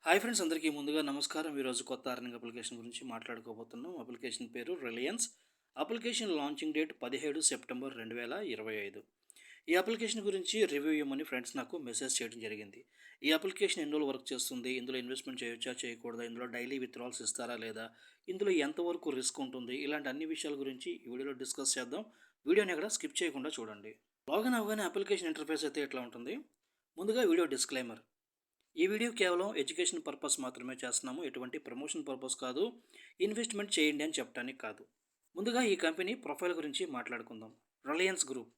Hi friends, అందరికీ ముందుగా నమస్కారం. ఈరోజు కొత్త అర్నింగ్ అప్లికేషన్ గురించి మాట్లాడుకోబోతున్నాం. అప్లికేషన్ పేరు Reliance. Application launching date 17 September 2025. ఈ అప్లికేషన్ గురించి రివ్యూ ఇవ్వమని ఫ్రెండ్స్ నాకు మెసేజ్ చేయడం జరిగింది. ఈ అప్లికేషన్ ఎన్ని రోజులు వర్క్ చేస్తుంది, ఇందులో ఇన్వెస్ట్మెంట్ చేయొచ్చా చేయకూడదా, ఇందులో డైలీ విత్డ్రాల్స్ ఇస్తారా లేదా, ఇందులో ఎంతవరకు రిస్క్ ఉంటుంది, ఇలాంటి అన్ని విషయాల గురించి ఈ వీడియోలో డిస్కస్ చేద్దాం. వీడియోని ఎక్కడ స్కిప్ చేయకుండా చూడండి. లాగిన్ అవ్వగానే అప్లికేషన్ ఇంటర్ఫేస్ అయితే ఎట్లా ఉంటుంది. ముందుగా వీడియో డిస్క్లైమర్. ఈ వీడియో కేవలం ఎడ్యుకేషన్ పర్పస్ మాత్రమే చేస్తున్నాము. ఎటువంటి ప్రమోషన్ పర్పస్ కాదు. ఇన్వెస్ట్మెంట్ చేయండి అని చెప్పడానికి కాదు. ముందుగా ఈ కంపెనీ ప్రొఫైల్ గురించి మాట్లాడుకుందాం. Reliance group.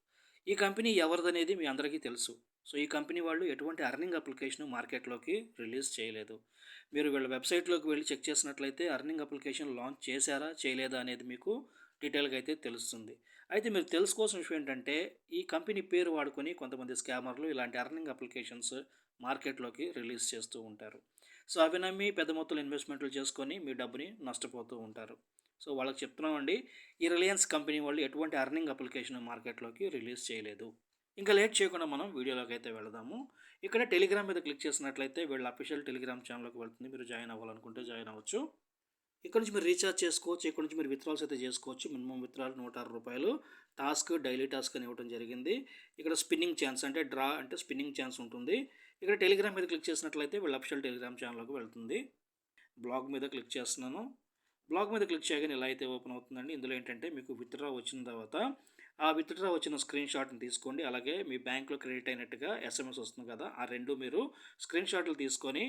ఈ కంపెనీ ఎవరిదనేది మీ అందరికీ తెలుసు. సో ఈ కంపెనీ వాళ్ళు ఎటువంటి అర్నింగ్ అప్లికేషన్ మార్కెట్లోకి రిలీజ్ చేయలేదు. మీరు వీళ్ళ వెబ్సైట్లోకి వెళ్ళి చెక్ చేసినట్లయితే అర్నింగ్ అప్లికేషన్ లాంచ్ చేశారా చేయలేదా అనేది మీకు డీటెయిల్గా అయితే తెలుస్తుంది. అయితే మీరు తెలుసుకోవాల్సిన విషయం ఏంటంటే, ఈ కంపెనీ పేరు వాడుకొని కొంతమంది స్కామర్లు ఇలాంటి అర్నింగ్ అప్లికేషన్స్ మార్కెట్లోకి రిలీజ్ చేస్తూ ఉంటారు. సో అవి నమ్మి పెద్ద మొత్తంలో ఇన్వెస్ట్మెంట్లు చేసుకొని మీ డబ్బుని నష్టపోతూ ఉంటారు. సో వాళ్ళకి చెప్తున్నామండి, ఈ రిలయన్స్ కంపెనీ వాళ్ళు ఎటువంటి అర్నింగ్ అప్లికేషన్ మార్కెట్లోకి రిలీజ్ చేయలేదు. ఇంకా లేట్ చేయకుండా మనం వీడియోలోకి అయితే వెళదాము. ఇక్కడ టెలిగ్రామ్ మీద క్లిక్ చేసినట్లయితే వీళ్ళ అఫీషియల్ టెలిగ్రామ్ ఛానల్లోకి వెళ్తుంది. మీరు జాయిన్ అవ్వాలనుకుంటే జాయిన్ అవ్వచ్చు. ఇక్కడ నుంచి మీరు రీఛార్జ్ చేసుకోవచ్చు. ఇక్కడ నుంచి మీరు విత్డ్రాల్స్ అయితే చేసుకోవచ్చు. మినిమం విత్డ్రాల్ రూ. 106. టాస్క్ డైలీ టాస్క్ అని ఇవ్వడం జరిగింది. ఇక్కడ స్పిన్నింగ్ ఛాన్స్ అంటే డ్రా అంటే స్పిన్నింగ్ ఛాన్స్ ఉంటుంది. ఇక్కడ టెలిగ్రామ్ మీద క్లిక్ చేసినట్లయితే వీళ్ళ అఫిషియల్ టెలిగ్రామ్ ఛానల్లోకి వెళ్తుంది. బ్లాగ్ మీద క్లిక్ చేస్తున్నాను. బ్లాగ్ మీద క్లిక్ చేయగానే ఇలా అయితే ఓపెన్ అవుతుందండి. ఇందులో ఏంటంటే మీకు విత్డ్రా వచ్చిన తర్వాత ఆ విత్డ్రా వచ్చిన స్క్రీన్ షాట్ని తీసుకోండి. అలాగే మీ బ్యాంక్లో క్రెడిట్ అయినట్టుగా ఎస్ఎంఎస్ వస్తుంది కదా, ఆ రెండు మీరు స్క్రీన్ షాట్లు తీసుకొని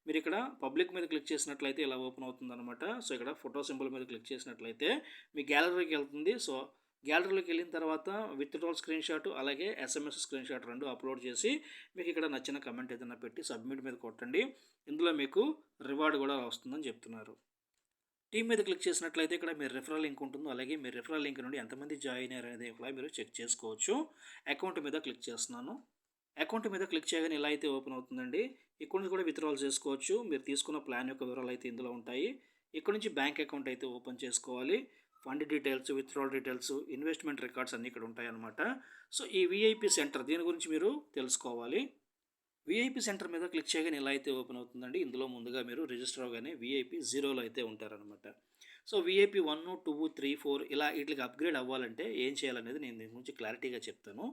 మీరు ఇక్కడ పబ్లిక్ మీద క్లిక్ చేసినట్లయితే ఇలా ఓపెన్ అవుతుందన్నమాట. సో ఇక్కడ ఫోటో సింబల్ మీద క్లిక్ చేసినట్లయితే మీ గ్యాలరీకి వెళ్తుంది. సో గ్యాలరీలోకి వెళ్ళిన తర్వాత విత్డ్రాల్ స్క్రీన్ షాట్ అలాగే ఎస్ఎంఎస్ స్క్రీన్ షాట్ రెండు అప్లోడ్ చేసి మీకు ఇక్కడ నచ్చిన కమెంట్ ఏదైనా పెట్టి సబ్మిట్ మీద కొట్టండి. ఇందులో మీకు రివార్డ్ కూడా వస్తుందని చెప్తున్నారు. టీమ్ మీద క్లిక్ చేసినట్లయితే ఇక్కడ మీరు రిఫరల్ లింక్ ఉంటుందో, అలాగే మీ రిఫరల్ లింక్ నుండి ఎంతమంది జాయిన్ అయ్యారు అనేది కూడా మీరు చెక్ చేసుకోవచ్చు. అకౌంట్ మీద క్లిక్ చేస్తున్నాను. అకౌంట్ మీద క్లిక్ చేయగానే ఇలా అయితే ఓపెన్ అవుతుందండి. ఇక్కడ నుంచి కూడా విత్డ్రాల్ చేసుకోవచ్చు. మీరు తీసుకున్న ప్లాన్ యొక్క వివరాలు అయితే ఇందులో ఉంటాయి. ఇక్కడ నుంచి బ్యాంక్ అకౌంట్ అయితే ఓపెన్ చేసుకోవాలి. Fund details, withdrawal details, investment records అన్నీ ఇక్కడ ఉంటాయి అన్నమాట. సో ఈ విఐపి సెంటర్ దీని గురించి మీరు తెలుసుకోవాలి. విఐపి సెంటర్ మీద క్లిక్ చేయగానే ఇలా అయితే ఓపెన్ అవుతుందండి. ఇందులో ముందుగా మీరు రిజిస్టర్ అవగానే విఐపి 0లో అయితే ఉంటారనమాట. సో విఐపి 1, 2, 3, 4 ఇలా వీటికి అప్గ్రేడ్ అవ్వాలంటే ఏం చేయాలనేది నేను దీని గురించి క్లారిటీగా చెప్తాను.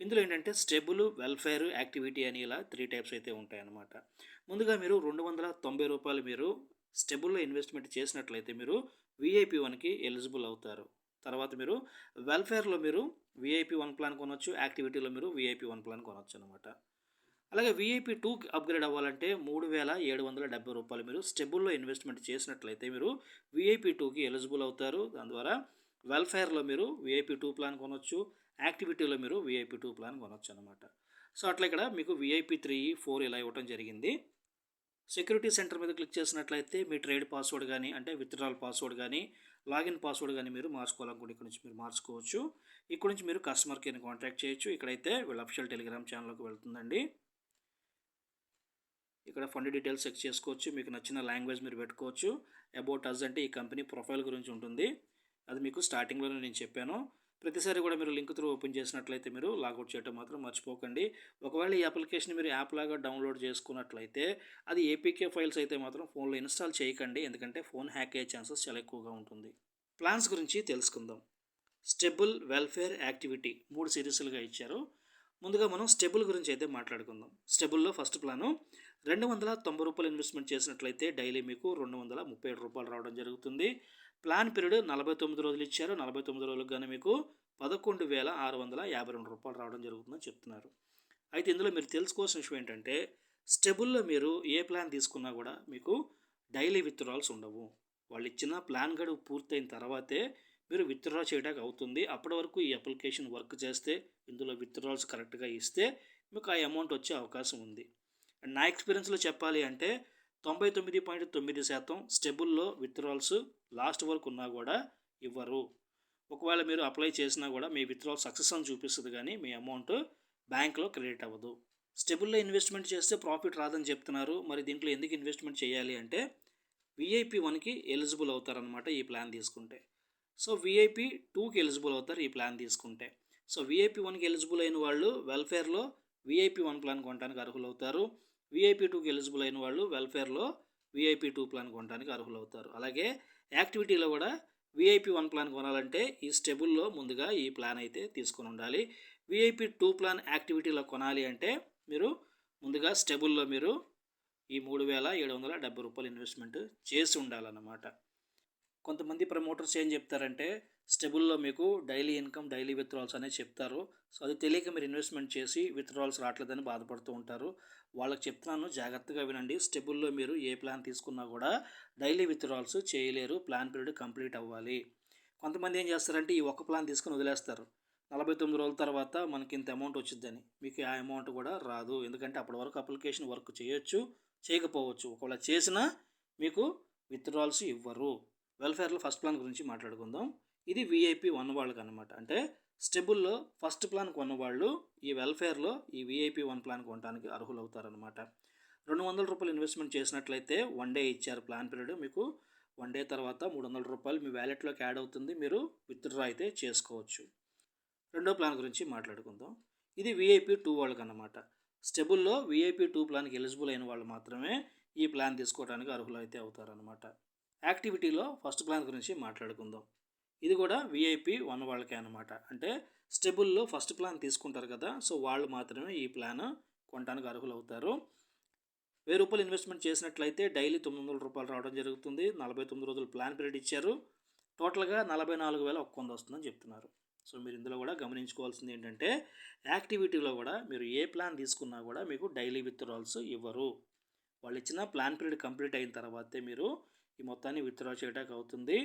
ఇందులో ఏంటంటే స్టెబుల్, వెల్ఫేర్, యాక్టివిటీ అని ఇలా 3 టైప్స్ అయితే ఉంటాయన్నమాట. ముందుగా మీరు రూ. 290 మీరు స్టెబుల్లో ఇన్వెస్ట్మెంట్ చేసినట్లయితే మీరు విఐపి 1కి ఎలిజిబుల్ అవుతారు. తర్వాత మీరు వెల్ఫేర్లో మీరు విఐపి 1 ప్లాన్ కొనవచ్చు, యాక్టివిటీలో మీరు విఐపి 1 ప్లాన్ కొనవచ్చు అనమాట. అలాగే విఐపి 2కి అప్గ్రేడ్ అవ్వాలంటే రూ. 3,770 మీరు స్టెబుల్లో ఇన్వెస్ట్మెంట్ చేసినట్లయితే మీరు విఐపి 2కి ఎలిజిబుల్ అవుతారు. దాని ద్వారా వెల్ఫేర్లో మీరు విఐపి 2 ప్లాన్ కొనవచ్చు, యాక్టివిటీలో మీరు విఐపి 2 ప్లాన్ కొనవచ్చు అనమాట. సో అట్లా ఇక్కడ మీకు విఐపి 3, 4 ఇలా ఇవ్వడం జరిగింది. సెక్యూరిటీ సెంటర్ మీద క్లిక్ చేసినట్లయితే మీ ట్రేడ్ పాస్వర్డ్ కానీ అంటే విత్డ్రాల్ పాస్వర్డ్ కానీ లాగిన్ పాస్వర్డ్ కానీ మీరు మార్చుకోవాలనుకుంటే ఇక్కడ నుంచి మీరు మార్చుకోవచ్చు. ఇక్కడ నుంచి మీరు కస్టమర్ కేర్ని కాంటాక్ట్ చేయొచ్చు. ఇక్కడైతే వీళ్ళ అఫిషియల్ టెలిగ్రామ్ ఛానల్లోకి వెళ్తుందండి. ఇక్కడ ఫండ్ డీటెయిల్స్ చెక్ చేసుకోవచ్చు. మీకు నచ్చిన లాంగ్వేజ్ మీరు పెట్టుకోవచ్చు. అబౌట్ అస్ అంటే ఈ కంపెనీ ప్రొఫైల్ గురించి ఉంటుంది. అది మీకు స్టార్టింగ్లోనే నేను చెప్పాను. ప్రతిసారి కూడా మీరు లింక్ త్రూ ఓపెన్ చేసినట్లయితే మీరు లాగౌట్ చేయడం మాత్రం మర్చిపోకండి. ఒకవేళ ఈ అప్లికేషన్ మీరు యాప్ లాగా డౌన్లోడ్ చేసుకున్నట్లయితే అది ఏపీకే ఫైల్స్ అయితే మాత్రం ఫోన్లో ఇన్స్టాల్ చేయకండి. ఎందుకంటే ఫోన్ హ్యాక్ అయ్యే ఛాన్సెస్ చాలా ఎక్కువగా ఉంటుంది. ప్లాన్స్ గురించి తెలుసుకుందాం. స్టెబుల్, వెల్ఫేర్, యాక్టివిటీ 3 సిరీస్లుగా ఇచ్చారు. ముందుగా మనం స్టెబుల్ గురించి అయితే మాట్లాడుకుందాం. స్టెబుల్లో ఫస్ట్ ప్లాను రూ. 290 ఇన్వెస్ట్మెంట్ చేసినట్లయితే డైలీ మీకు రూ. 237 రావడం జరుగుతుంది. ప్లాన్ పీరియడ్ 49 రోజులు ఇచ్చారు. 49 రోజులకు కానీ మీకు రూ. 11,652 రావడం జరుగుతుందని చెప్తున్నారు. అయితే ఇందులో మీరు తెలుసుకోవాల్సిన విషయం ఏంటంటే, స్టెబుల్లో మీరు ఏ ప్లాన్ తీసుకున్నా కూడా మీకు డైలీ విత్డ్రాల్స్ ఉండవు. వాళ్ళు ఇచ్చిన ప్లాన్ గడువు పూర్తయిన తర్వాతే మీరు విత్డ్రా చేయడానికి అవుతుంది. అప్పటి వరకు ఈ అప్లికేషన్ వర్క్ చేస్తే, ఇందులో విత్డ్రాల్స్ కరెక్ట్గా ఇస్తే మీకు ఆ అమౌంట్ వచ్చే అవకాశం ఉంది. అండ్ నా ఎక్స్పీరియన్స్లో చెప్పాలి అంటే 99.9% స్టెబుల్లో విత్డ్రాల్స్ లాస్ట్ వరకు ఉన్నా కూడా ఇవ్వరు. ఒకవేళ మీరు అప్లై చేసినా కూడా మీ విత్డ్రాల్ సక్సెస్ అని చూపిస్తుంది, కానీ మీ అమౌంట్ బ్యాంక్లో క్రెడిట్ అవ్వదు. స్టెబుల్లో ఇన్వెస్ట్మెంట్ చేస్తే ప్రాఫిట్ రాదని చెప్తున్నారు. మరి దీంట్లో ఎందుకు ఇన్వెస్ట్మెంట్ చేయాలి అంటే విఐపి 1కి ఎలిజిబుల్ అవుతారనమాట ఈ ప్లాన్ తీసుకుంటే. సో విఐపి 2కి ఎలిజిబుల్ అవుతారు ఈ ప్లాన్ తీసుకుంటే. సో విఐపి 1కి ఎలిజిబుల్ అయిన వాళ్ళు వెల్ఫేర్లో విఐపి 1 ప్లాన్ కొనడానికి అర్హులు అవుతారు. విఐపి 2కి ఎలిజిబుల్ అయిన వాళ్ళు వెల్ఫేర్లో విఐపి 2 ప్లాన్ కొనడానికి అర్హులవుతారు. అలాగే యాక్టివిటీలో కూడా విఐపి 1 ప్లాన్ కొనాలంటే ఈ స్టెబుల్లో ముందుగా ఈ ప్లాన్ అయితే తీసుకొని ఉండాలి. విఐపి 2 ప్లాన్ యాక్టివిటీలో కొనాలి అంటే మీరు ముందుగా స్టెబుల్లో మీరు ఈ $3,770 ఇన్వెస్ట్మెంట్ చేసి ఉండాలన్నమాట. కొంతమంది ప్రమోటర్స్ ఏం చెప్తారంటే స్టెబుల్లో మీకు డైలీ ఇన్కమ్ డైలీ విత్డ్రాల్స్ అనేది చెప్తారు. సో అది తెలియక మీరు ఇన్వెస్ట్మెంట్ చేసి విత్డ్రాల్స్ రావట్లేదని బాధపడుతూ ఉంటారు. వాళ్ళకి చెప్తున్నాను, జాగ్రత్తగా వినండి. స్టెబుల్లో మీరు ఏ ప్లాన్ తీసుకున్నా కూడా డైలీ విత్డ్రాల్స్ చేయలేరు. ప్లాన్ పీరియడ్ కంప్లీట్ అవ్వాలి. కొంతమంది ఏం చేస్తారంటే ఈ ఒక్క ప్లాన్ తీసుకుని వదిలేస్తారు. 49 రోజుల తర్వాత మనకి ఇంత అమౌంట్ వచ్చిద్దని. మీకు ఆ అమౌంట్ కూడా రాదు. ఎందుకంటే అప్పటి వరకు అప్లికేషన్ వర్క్ చేయొచ్చు, చేయకపోవచ్చు. ఒకవేళ చేసినా మీకు విత్డ్రాల్స్ ఇవ్వరు. వెల్ఫేర్లో ఫస్ట్ ప్లాన్ గురించి మాట్లాడుకుందాం. ఇది విఐపి 1 వాళ్ళకి అనమాట. అంటే స్టెబుల్లో ఫస్ట్ ప్లాన్ కొన్నవాళ్ళు ఈ వెల్ఫేర్లో ఈ విఐపి 1 ప్లాన్ కొనడానికి అర్హులవుతారనమాట. $200 ఇన్వెస్ట్మెంట్ చేసినట్లయితే 1 డే ఇచ్చారు ప్లాన్ పీరియడ్. మీకు 1 డే తర్వాత $300 మీ వ్యాలెట్లోకి యాడ్ అవుతుంది. మీరు విత్డ్రా అయితే చేసుకోవచ్చు. రెండో ప్లాన్ గురించి మాట్లాడుకుందాం. ఇది విఐపి 2 వాళ్ళకి అన్నమాట. స్టెబుల్లో విఐపి 2 ప్లాన్కి ఎలిజిబుల్ అయిన వాళ్ళు మాత్రమే ఈ ప్లాన్ తీసుకోవడానికి అర్హులైతే అవుతారనమాట. యాక్టివిటీలో ఫస్ట్ ప్లాన్ గురించి మాట్లాడుకుందాం. ఇది కూడా విఐపి 1 వాళ్ళకే అనమాట. అంటే స్టెబుల్లో ఫస్ట్ ప్లాన్ తీసుకుంటారు కదా, సో వాళ్ళు మాత్రమే ఈ ప్లాన్ కొనడానికి అర్హులవుతారు. $1000 ఇన్వెస్ట్మెంట్ చేసినట్లయితే డైలీ $900 రావడం జరుగుతుంది. 49 రోజులు ప్లాన్ పీరియడ్ ఇచ్చారు. టోటల్గా 44,100 వస్తుందని చెప్తున్నారు. సో మీరు ఇందులో కూడా గమనించుకోవాల్సింది ఏంటంటే యాక్టివిటీలో కూడా మీరు ఏ ప్లాన్ తీసుకున్నా కూడా మీకు డైలీ విత్డ్రాల్స్ ఇవ్వరు. వాళ్ళు ఇచ్చిన ప్లాన్ పీరియడ్ కంప్లీట్ అయిన తర్వాతే మీరు ఈ మొత్తాన్ని విత్డ్రా చేయడానికి అవుతుంది.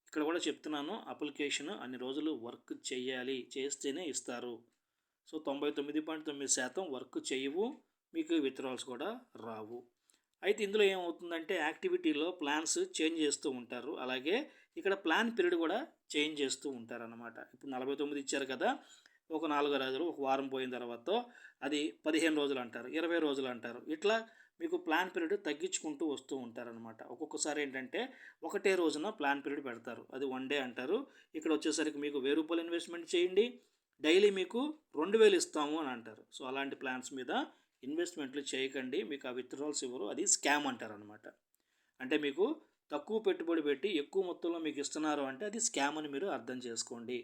ఇక్కడ కూడా చెప్తున్నాను, అప్లికేషన్ అన్ని రోజులు వర్క్ చేయాలి, చేస్తేనే ఇస్తారు. సో 99.9% వర్క్ చేయవు, మీకు విత్డ్రాల్స్ కూడా రావు. అయితే ఇందులో ఏమవుతుందంటే యాక్టివిటీలో ప్లాన్స్ చేంజ్ చేస్తూ ఉంటారు. అలాగే ఇక్కడ ప్లాన్ పీరియడ్ కూడా చేంజ్ చేస్తూ ఉంటారన్నమాట. ఇప్పుడు 49 ఇచ్చారు కదా, ఒక 4 రోజులు ఒక వారం పోయిన తర్వాత అది 15 రోజులు అంటారు, 20 రోజులు అంటారు. ఇట్లా మీకు ప్లాన్ పీరియడ్ తగ్గించుకుంటూ వస్తూ ఉంటారనమాట. ఒక్కొక్కసారి ఏంటంటే ఒకటే రోజున ప్లాన్ పీరియడ్ పెడతారు, అది 1 డే అంటారు. ఇక్కడ వచ్చేసరికి మీకు $1000 ఇన్వెస్ట్మెంట్ చేయండి, డైలీ మీకు 2,000 ఇస్తాము అని అంటారు. సో అలాంటి ప్లాన్స్ మీద ఇన్వెస్ట్మెంట్లు చేయకండి, మీకు ఆ విత్డ్రాల్స్ ఇవ్వరు. అది స్కామ్ అంటారనమాట. అంటే మీకు తక్కువ పెట్టుబడి పెట్టి ఎక్కువ మొత్తంలో మీకు ఇస్తున్నారు అంటే అది స్కామ్ అని మీరు అర్థం చేసుకోండి.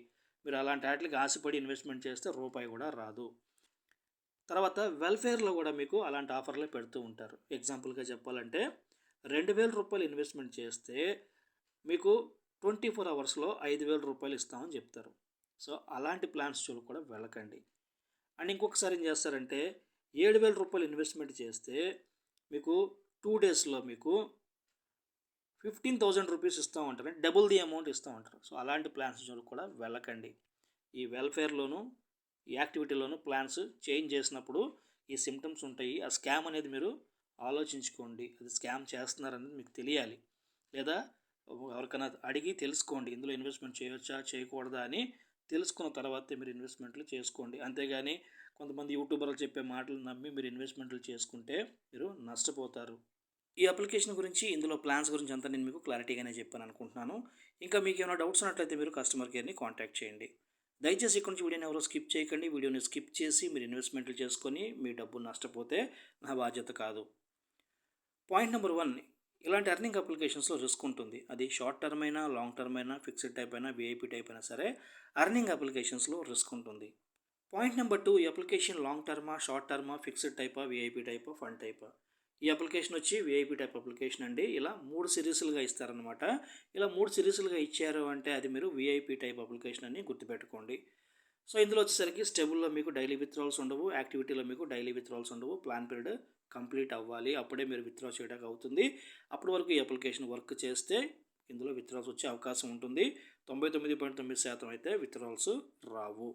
మీరు అలాంటి వాటికి ఆశపడి ఇన్వెస్ట్మెంట్ చేస్తే రూపాయి కూడా రాదు. తర్వాత వెల్ఫేర్లో కూడా మీకు అలాంటి ఆఫర్లే పెడుతూ ఉంటారు. ఎగ్జాంపుల్గా చెప్పాలంటే $2,000 ఇన్వెస్ట్మెంట్ చేస్తే మీకు 24 అవర్స్లో $5,000 ఇస్తామని చెప్తారు. సో అలాంటి ప్లాన్స్ చూడకు కూడా వెళ్ళకండి. అండ్ ఇంకొకసారి ఏం చేస్తారంటే $7,000 ఇన్వెస్ట్మెంట్ చేస్తే మీకు 2 డేస్లో మీకు $15,000 ఇస్తామంటారు, డబుల్ ది అమౌంట్ ఇస్తామంటారు. సో అలాంటి ప్లాన్స్ చూడకు కూడా వెళ్ళకండి. ఈ వెల్ఫేర్లోను ఈ యాక్టివిటీలోను ప్లాన్స్ చేంజ్ చేసినప్పుడు ఈ సిమ్టమ్స్ ఉంటాయి. ఆ స్కామ్ అనేది మీరు ఆలోచించుకోండి. అది స్కామ్ చేస్తున్నారనేది మీకు తెలియాలి, లేదా ఎవరికైనా అడిగి తెలుసుకోండి ఇందులో ఇన్వెస్ట్మెంట్ చేయవచ్చా చేయకూడదా అని తెలుసుకున్న తర్వాతే మీరు ఇన్వెస్ట్మెంట్లు చేసుకోండి. అంతేగాని కొంతమంది యూట్యూబర్లు చెప్పే మాటలు నమ్మి మీరు ఇన్వెస్ట్మెంట్లు చేసుకుంటే మీరు నష్టపోతారు. ఈ అప్లికేషన్ గురించి ఇందులో ప్లాన్స్ గురించి అంతా నేను మీకు క్లారిటీగానే చెప్పాను అనుకుంటున్నాను. ఇంకా మీకు ఏమైనా డౌట్స్ ఉన్నట్లయితే మీరు కస్టమర్ కేర్ని కాంటాక్ట్ చేయండి. దయచేసి ఇక్కడ నుంచి వీడియోని ఎవరో స్కిప్ చేయకండి. వీడియోని స్కిప్ చేసి మీరు ఇన్వెస్ట్మెంట్లు చేసుకొని మీ డబ్బు నష్టపోతే నా బాధ్యత కాదు. పాయింట్ నెంబర్ 1, ఇలాంటి ఎర్నింగ్ అప్లికేషన్స్లో రిస్క్ ఉంటుంది. అది షార్ట్ టర్మ్ అయినా లాంగ్ టర్మ్ అయినా ఫిక్స్డ్ టైప్ అయినా విఐపి టైప్ అయినా సరే ఎర్నింగ్ అప్లికేషన్స్లో రిస్క్ ఉంటుంది. పాయింట్ నెంబర్ 2, ఈ అప్లికేషన్ లాంగ్ టర్మా షార్ట్ టర్మా ఫిక్స్డ్ టైపా విఐపి టైపా ఫండ్ టైపా. ఈ అప్లికేషన్ వచ్చి విఐపి టైప్ అప్లికేషన్ అండి. ఇలా 3 సిరీస్లుగా ఇస్తారనమాట. ఇలా 3 సిరీస్లుగా ఇచ్చారు అంటే అది మీరు విఐపి టైప్ అప్లికేషన్ అని గుర్తుపెట్టుకోండి. సో ఇందులో వచ్చేసరికి స్టెబుల్లో మీకు డైలీ విత్డ్రాల్స్ ఉండవు, యాక్టివిటీలో మీకు డైలీ విత్డ్రాల్స్ ఉండవు. ప్లాన్ పీరియడ్ కంప్లీట్ అవ్వాలి, అప్పుడే మీరు విత్డ్రా చేయడానికి అవుతుంది. అప్పటి వరకు ఈ అప్లికేషన్ వర్క్ చేస్తే ఇందులో విత్డ్రాల్స్ వచ్చే అవకాశం ఉంటుంది. 99.9% అయితే విత్డ్రాల్స్ రావు.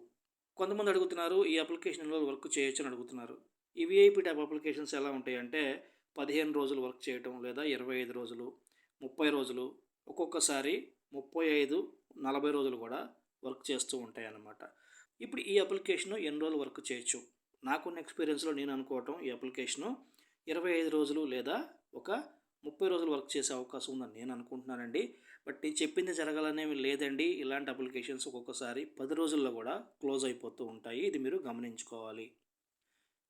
కొంతమంది అడుగుతున్నారు ఈ అప్లికేషన్లో వర్క్ చేయొచ్చు అని అడుగుతున్నారు. ఈ విఐపి టైప్ అప్లికేషన్స్ ఎలా ఉంటాయంటే 15 రోజులు వర్క్ చేయటం, లేదా 25 రోజులు, 30 రోజులు, ఒక్కొక్కసారి 35, 40 రోజులు కూడా వర్క్ చేస్తూ ఉంటాయి అన్నమాట. ఇప్పుడు ఈ అప్లికేషన్ ఎన్ని రోజులు వర్క్ చేయొచ్చు? నాకున్న ఎక్స్పీరియన్స్లో నేను అనుకోవటం ఈ అప్లికేషను 25 రోజులు లేదా ఒక 30 రోజులు వర్క్ చేసే అవకాశం ఉందని నేను అనుకుంటున్నానండి. బట్ నేను చెప్పింది జరగాలనేవి లేదండి. ఇలాంటి అప్లికేషన్స్ ఒక్కొక్కసారి 10 రోజుల్లో కూడా క్లోజ్ అయిపోతూ ఉంటాయి. ఇది మీరు గమనించుకోవాలి.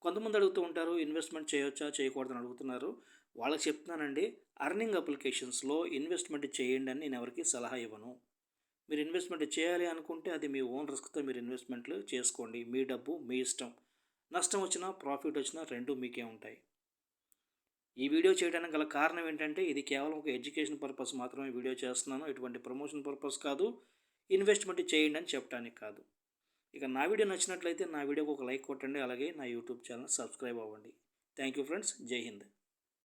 కొంతమంది అడుగుతూ ఉంటారు, ఇన్వెస్ట్మెంట్ చేయొచ్చా చేయకూడదని అడుగుతున్నారు. వాళ్ళకి చెప్తున్నానండి, అర్నింగ్ అప్లికేషన్స్లో ఇన్వెస్ట్మెంట్ చేయండి అని నేను ఎవరికి సలహా ఇవ్వను. మీరు ఇన్వెస్ట్మెంట్ చేయాలి అనుకుంటే అది మీ ఓన్ రిస్క్తో మీరు ఇన్వెస్ట్మెంట్లు చేసుకోండి. మీ డబ్బు మీ ఇష్టం. నష్టం వచ్చినా ప్రాఫిట్ వచ్చినా రెండు మీకే ఉంటాయి. ఈ వీడియో చేయడానికి గల కారణం ఏంటంటే ఇది కేవలం ఒక ఎడ్యుకేషన్ పర్పస్ మాత్రమే వీడియో చేస్తున్నాను. ఎటువంటి ప్రమోషన్ పర్పస్ కాదు. ఇన్వెస్ట్మెంట్ చేయండి అని చెప్పడానికి కాదు. ఇక నా వీడియో నచ్చినట్లయితే నా వీడియోకి ఒక లైక్ కొట్టండి. అలాగే నా యూట్యూబ్ ఛానల్ సబ్స్క్రైబ్ అవ్వండి. Thank you friends. జై హింద్.